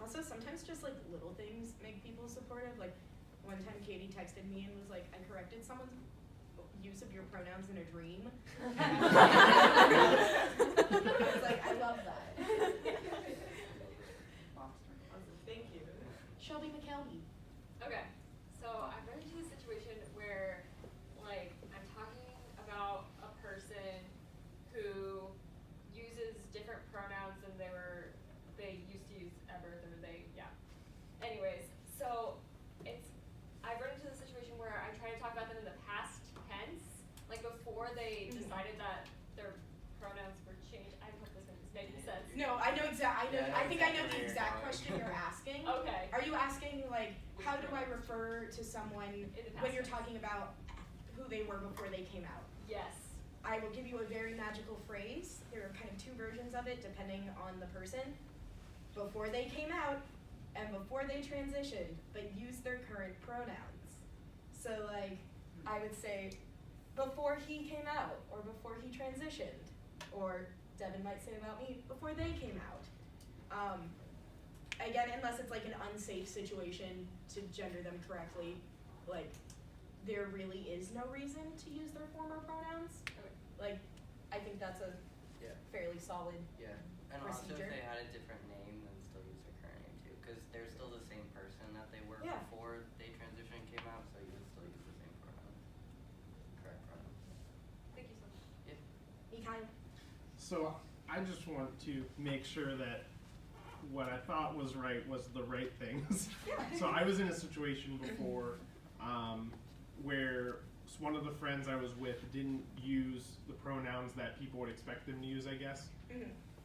Also, sometimes just like little things make people supportive. Like one time Katie texted me and was like, I corrected someone's use of your pronouns in a dream. I was like, I love that. Awesome, thank you. Shelby McKelvey. Okay, so I've run into a situation where, like, I'm talking about a person who uses different pronouns than they used to use ever, Anyways, so I've run into the situation where I try to talk about them in the past tense, like before they decided that their pronouns were changed. I hope this is making sense. No, I know Yeah, I think I know exactly the where exact you're question going. you're asking. Okay. Are you asking like how do I refer to someone In the when past you're tense. talking about who they were before they came out? Yes. I will give you a very magical phrase. There are kind of two versions of it depending on the person. Before they came out and before they transitioned, but use their current pronouns. So like I would say before he came out or before he transitioned, or Devin might say about me before they came out. Again, unless it's like an unsafe situation to gender them correctly, like there really is no reason to use their former pronouns. Okay. Like, I think that's a Yeah. fairly solid. Yeah, and also Procedure. if they had a different name, then still use their current name too, because they're still the same person that they were Yeah. before they transitioned and came out, so you would still use the same pronouns. Correct pronouns. Thank you so much. Yep. Mikhail. So I just want to make sure that what I thought was right was the right things. So I was in a situation before where one of the friends I was with didn't use the pronouns that people would expect them to use, I guess.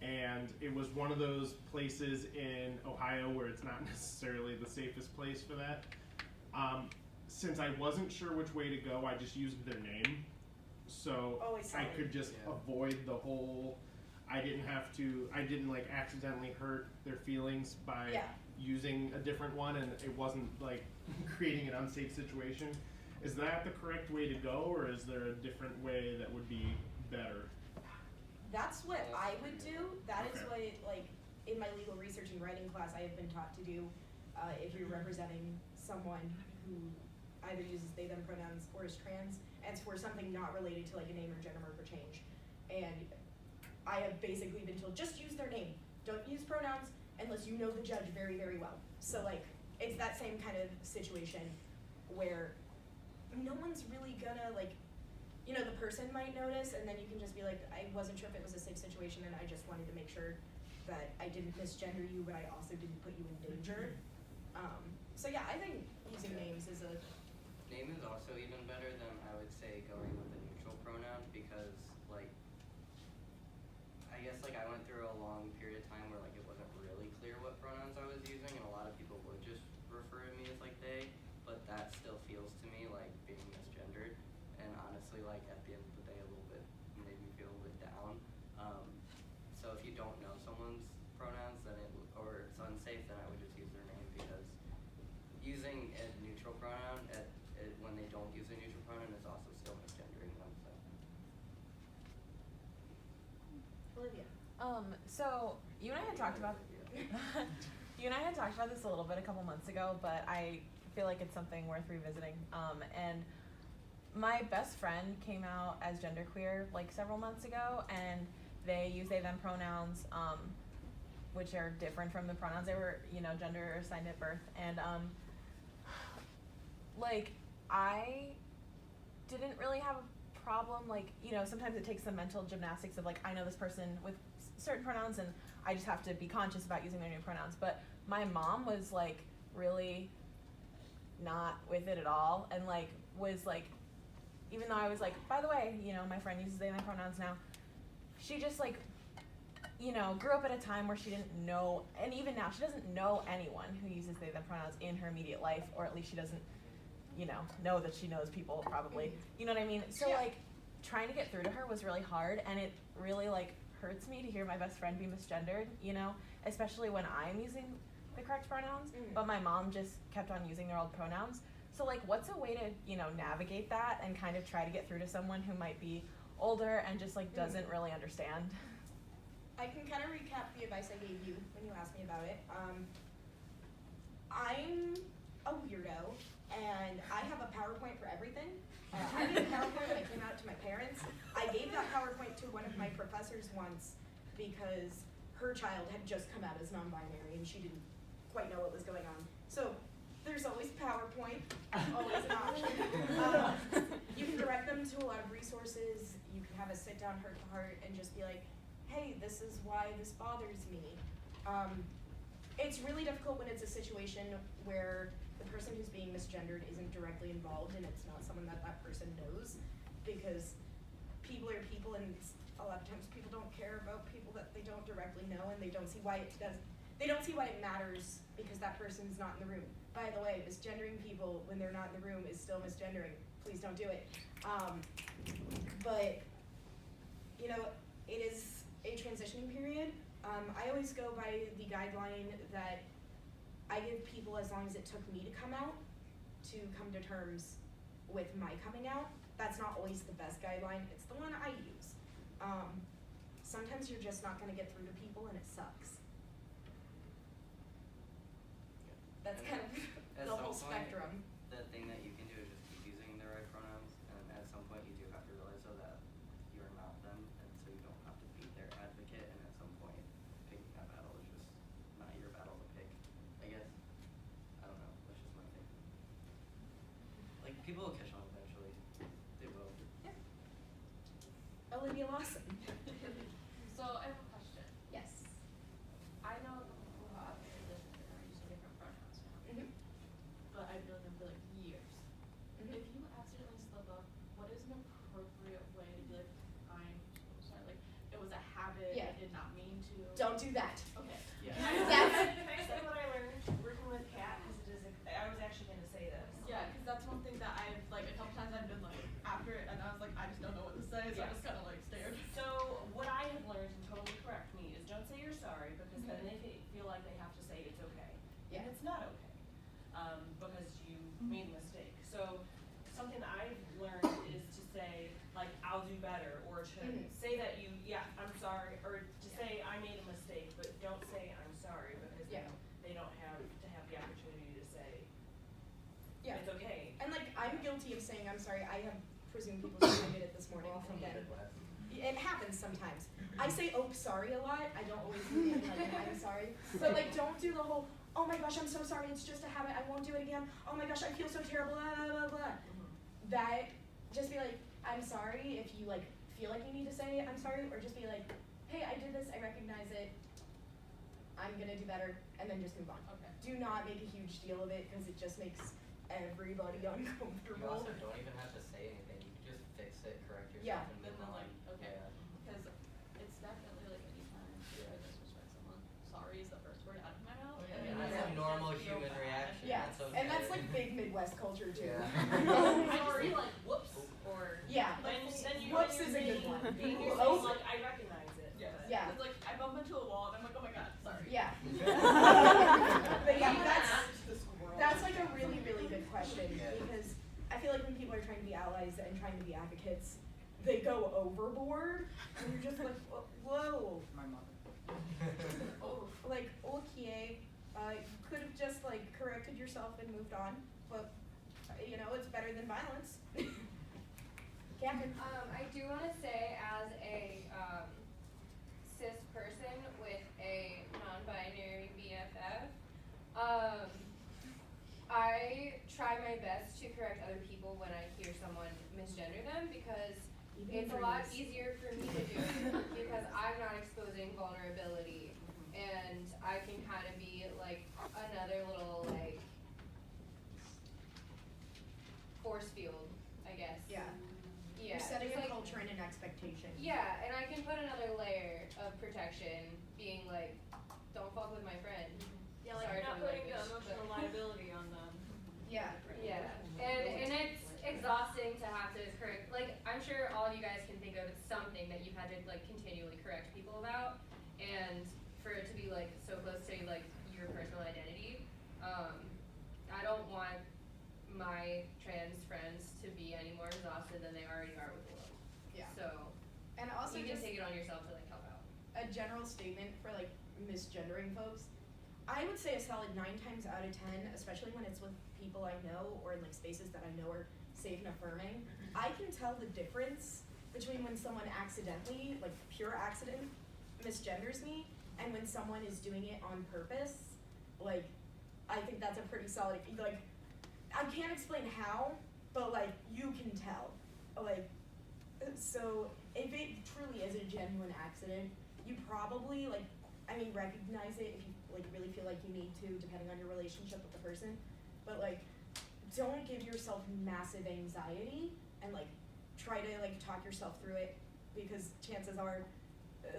And it was one of those places in Ohio where it's not necessarily the safest place for that. Since I wasn't sure which way to go, I just used their name. So Always I solid. could just Yeah. avoid the whole, I didn't like accidentally hurt their feelings by Yeah. using a different one, and it wasn't like creating an unsafe situation. Is that the correct way to go, or is there a different way that would be better? That's what I would do. That is Okay. what, like, in my legal research and writing class, I have been taught to do if you're representing someone who either uses they, them pronouns or is trans, and it's for something not related to, like, a name or gender marker change. And I have basically been told, just use their name. Don't use pronouns unless you know the judge very, very well. So, like, it's that same kind of situation where no one's really gonna, like, you know, the person might notice, and then you can just be like, I wasn't sure if it was a safe situation, and I just wanted to make sure that I didn't misgender you, but I also didn't put you in danger. So yeah, I think using names is a, Name is also even better than, I would say, going with a neutral pronoun, because like I guess like I went through a long period of time where like it wasn't really clear what pronouns I was using, and a lot of people would just refer to me as like they, but that still feels to me like being misgendered, and honestly like at the end of the day a little bit made me feel a little bit down. So if you don't know someone's pronouns, then or it's unsafe, then I would just use their name, because using a neutral pronoun when they don't use a neutral pronoun is also still misgendering them. So. Olivia. So you and I had talked about you and I had talked about this a little bit a couple months ago, but I feel like it's something worth revisiting. And my best friend came out as genderqueer like several months ago, and they use they them pronouns, which are different from the pronouns they were, gender assigned at birth. And like I didn't really have a problem, like, sometimes it takes some mental gymnastics of like, I know this person with certain pronouns and I just have to be conscious about using their new pronouns. But my mom was like really not with it at all, and like was like, even though I was like, by the way, my friend uses they them pronouns now, she just like, grew up at a time where she didn't know, and even now she doesn't know anyone who uses they them pronouns in her immediate life, or at least she doesn't know that she knows people probably, you know what I mean? So Yeah. like trying to get through to her was really hard, and it really like hurts me to hear my best friend be misgendered, especially when I'm using the correct pronouns, but my mom just kept on using their old pronouns. So like what's a way to, navigate that and kind of try to get through to someone who might be older and just like doesn't really understand? I can kind of recap the advice I gave you when you asked me about it. I'm a weirdo, and I have a PowerPoint for everything. I made a PowerPoint when I came out to my parents. I gave that PowerPoint to one of my professors once because her child had just come out as non-binary and she didn't quite know what was going on. So there's always PowerPoint, always an option. You can direct them to a lot of resources. You can have a sit down heart to heart and just be like, hey, this is why this bothers me. It's really difficult when it's a situation where the person who's being misgendered isn't directly involved and it's not someone that that person knows, because people are people, and a lot of times people don't care about people that they don't directly know, and they don't see why it matters because that person's not in the room. By the way, misgendering people when they're not in the room is still misgendering. Please don't do it. But you know, it is a transitioning period. I always go by the guideline that I give people as long as it took me to come out to come to terms with my coming out. That's not always the best guideline. It's the one I use. Sometimes you're just not gonna get through to people and it sucks. That's And kind of at the some whole point, spectrum. The thing that you can do is just keep using the right pronouns, and at some point you do have to realize though that you're not them, and so you don't have to be their advocate, and at some point picking that battle is just not your battle to pick, I guess. I don't know, that's just my thing. Like, people will catch on eventually. They will. Olivia Lawson. So I have a question. Yes. I know people who are using different pronouns now, Mm-hmm. but I've known them for like years. Mhm. If you accidentally slip up, what is an appropriate way to be like, I'm so sorry, like it was a habit, Yeah. I did not mean to. Don't do that. Okay. Yeah. That's- Can I say what I learned working with Kat? Because it is, I was actually gonna say this. Yeah, because that's one thing that I've like a couple times I've been like after it, and I was like, I just don't know what to say, so I Yeah. just kind of like stared. So what I have learned, and totally correct me, is don't say you're sorry, because then they feel like they have to say it's okay. Yeah. And it's not okay, because you made a mistake. So something I've learned is to say, like, I'll do better, or to Mhm. say that I'm sorry, or to say I made a mistake, but don't say I'm sorry, because Yeah. then they don't have to have the opportunity to say Yeah. it's okay. And like, I'm guilty of saying I'm sorry. I have presumed people think I did it this morning. Well, from the Again. Midwest. It happens sometimes. I say "oh sorry" a lot. I don't always mean like I'm sorry. But like, don't do the whole "oh my gosh, I'm so sorry. It's just a habit. I won't do it again. Oh my gosh, I feel so terrible." Blah blah blah blah. That, just be like, I'm sorry if you like feel like you need to say I'm sorry, or just be like, hey, I did this. I recognize it. I'm gonna do better, and then just move on. Okay. Do not make a huge deal of it because it just makes everybody You uncomfortable. also don't even have to say anything. You can just fix it, correct yourself, Yeah. and Then move they're on. like, okay. Yeah. Because it's definitely like anytime I disrespect someone, sorry is the first word out of my mouth. Yeah, and that's I a just normal feel human bad. reaction. Yeah, That's okay. and that's like big Midwest culture too. Yeah. I just say like whoops or Yeah. Then you Whoops you're is a good saying- one. then you're Oh. saying, like, I recognize it. yes. but- Yeah. It's like I bump into a wall and I'm like, oh my god, sorry. Yeah. But yeah, Even that's act the squirrel. that's like a really, really good question, Yeah. because I feel like when people are trying to be allies and trying to be advocates, they go overboard, and you're just like, whoa, My mother. oh, like, okay, you could have just like corrected yourself and moved on, but you know, it's better than violence. Catherine. I do want to say, as a cis person with a non-binary BFF, I try my best to correct other people when I hear someone misgender them, because it's a lot easier for me to do it because I'm not exposing vulnerability, and I can kind of be like another little like force field, I guess. Yeah. Yeah. You're setting just a like, culture and an expectation. yeah, and I can put another layer of protection, being like, don't fuck with my friend. Yeah, like Sorry you're not for putting the language, emotional but- liability on them. Yeah. Yeah, and it's exhausting to have to correct, like, I'm sure all of you guys can think of something that you've had to like continually correct people about, and for it to be like so close to like your personal identity, I don't want my trans friends to be any more exhausted than they already are with the world. Yeah. So, And also you can just take it on yourself to like help out. a general statement for like misgendering folks. I would say a solid 9 times out of 10, especially when it's with people I know or in like spaces that I know are safe and affirming. I can tell the difference between when someone accidentally, like pure accident, misgenders me, and when someone is doing it on purpose. Like, I think that's a pretty solid, like, I can't explain how, but like, you can tell. Like, so if it truly is a genuine accident, you probably, like, I mean, recognize it if you like really feel like you need to, depending on your relationship with the person. But like, don't give yourself massive anxiety and like try to like talk yourself through it, because chances are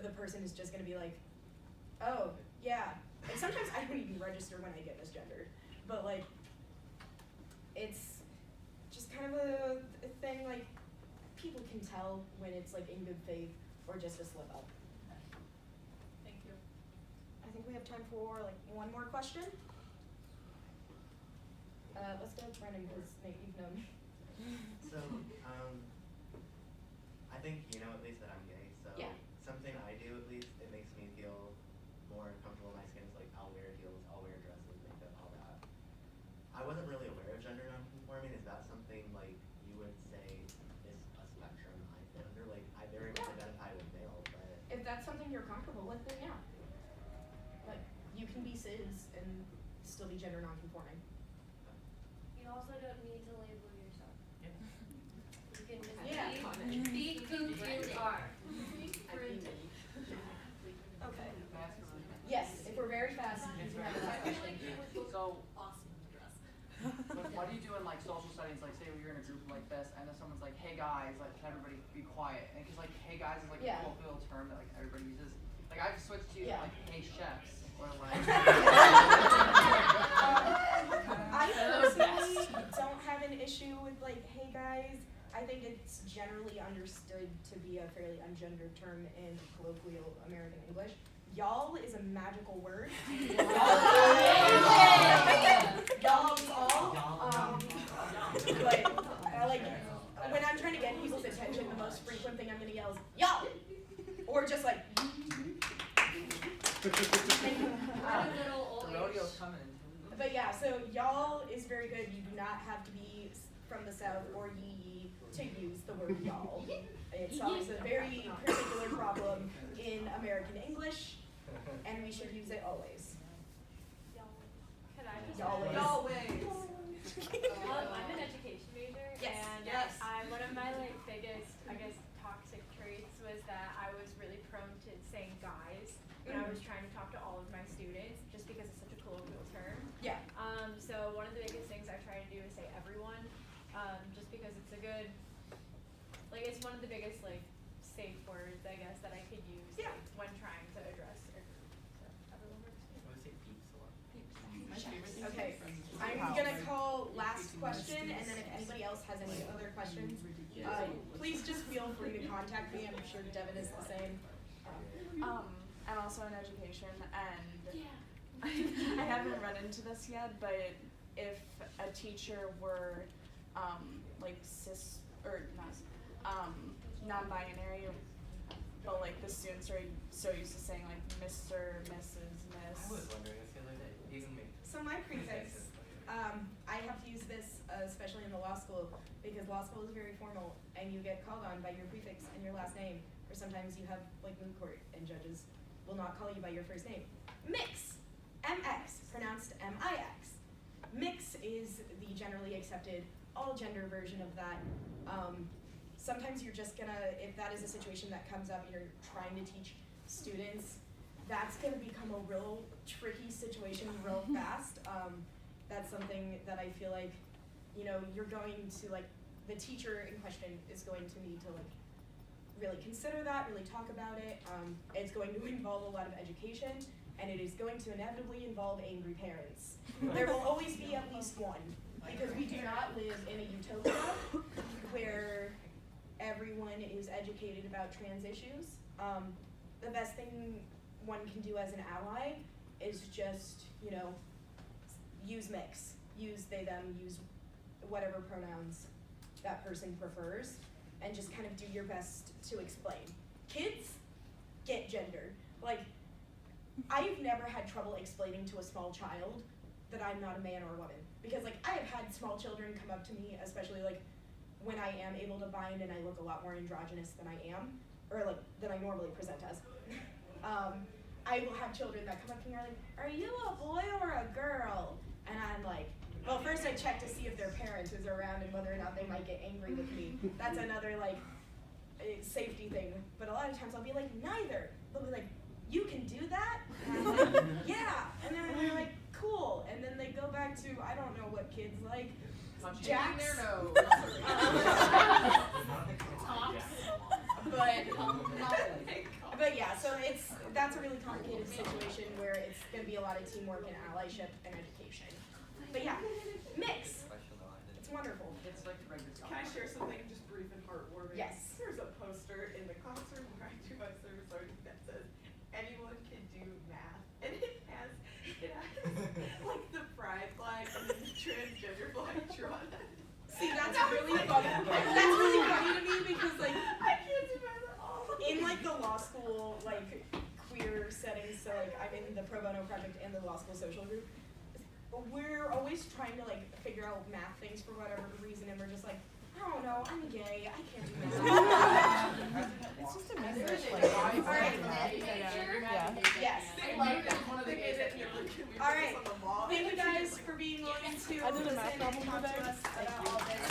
the person is just gonna be like, oh yeah. Like sometimes I don't even register when I get misgendered, but like, it's just kind of a thing. Like, people can tell when it's like in good faith or just a slip up. Thank you. I think we have time for like one more question. Let's go with Brennan, because Nate, you've known me. So, I think you know at least that I'm gay, so Yeah. something I do at least, it makes me feel more comfortable in my skin is like I'll wear heels, I'll wear dresses, makeup, all that. I wasn't really aware of gender nonconforming. Is that something like you would say is a spectrum I fit under? Like I very much Yeah. identify with male, but If that's something you're comfortable with, then yeah. Like, you can be cis and still be gender nonconforming. You also don't need to label yourself. Yeah. You can just Yeah. be who you are. Okay. Yes, if we're very fast, you can have I a feel question. So, Awesome in the dress. but what do you do in like social settings, like say you're in a group like this and then someone's like, hey guys, like can everybody be quiet? And cause like hey guys is like Yeah. a colloquial term that like everybody uses. Like I've switched to Yeah. like hey chefs or like I personally don't have an issue with like, hey guys. I think it's generally understood to be a fairly ungendered term in colloquial American English. Y'all is a magical word. Y'all is all. But like when I'm trying to get people's attention, the most frequent thing I'm gonna yell is y'all, or just like. I'm a little old. the rodeo's coming. But yeah, so y'all is very good. You do not have to be from the South or yee to use the word y'all. It solves a very particular problem in American English, and we should use it always. Can I just Y'all Always. I'm an education major, Yes. and Yes. one of my like biggest, I guess, toxic traits was that I was really prone to saying guys when I was trying to talk to all of my students, just because it's such a colloquial term. Yeah. So one of the biggest things I try to do is say everyone, just because it's a good, like it's one of the biggest like safe words I guess that I could use Yeah. like, when trying to address a group. So everyone works. I would say peeps a lot. My favorite thing Okay. I'm gonna call last question, and then if anybody else has any other questions, please just feel free to contact me. I'm sure Devin is the same. I'm also in education, and I haven't run into this yet, but if a teacher were like cis or not non-binary, but like the students are so used to saying like Mr., Mrs., I Miss. was wondering this the other day. Even me. So my prefix, I have to use this especially in the law school, because law school is very formal and you get called on by your prefix and your last name, or sometimes you have like moot court and judges will not call you by your first name. Mix, MX, pronounced MIX. Mix is the generally accepted all gender version of that. Sometimes you're just gonna, if that is a situation that comes up and you're trying to teach students, that's gonna become a real tricky situation real fast. That's something that I feel like, you know, you're going to like, the teacher in question is going to need to like really consider that, really talk about it. It's going to involve a lot of education, and it is going to inevitably involve angry parents. There will always be at least one, because we do not live in a utopia where everyone is educated about trans issues. The best thing one can do as an ally is just, you know, use mix, use they, them, use whatever pronouns that person prefers, and just kind of do your best to explain. Kids get gendered. Like, I've never had trouble explaining to a small child that I'm not a man or a woman. Because like I have had small children come up to me, especially like when I am able to bind and I look a lot more androgynous than I am, or like than I normally present as. I will have children that come up to me and are like, "Are you a boy or a girl?" And I'm like, well, first I check to see if their parent is around and whether or not they might get angry with me. That's another like safety thing. But a lot of times I'll be like, neither. They'll be like, "You can do that?" And I'm like, "Yeah." And then they're like, "Cool." And then they go back to, I don't know what kids like. Jacks. Their nose. But yeah, so that's a really complicated situation where it's going to be a lot of teamwork and allyship and education. But yeah, mix. Question though, I didn't. It's wonderful. It's like the regular Can I share something just brief and heartwarming? Yes. There's a poster in the classroom where I do my service art that says, "Anyone can do math," and it has like the pride flag and then the transgender flag drawn on it. See, that's really funny. That's really funny to me because like I can't do math at all. in like the law school like queer settings, so like I'm in the pro bono project and the law school social group. We're always trying to like figure out math things for whatever reason, and we're just like, I don't know, I'm gay, I can't do math. It's just amazing. Alright. Yeah. Yes. They like made one of the they made gays it here. Can we put Alright. this on the wall? Thank you guys for being willing to I did a listen math and problem talk to today. us about all this.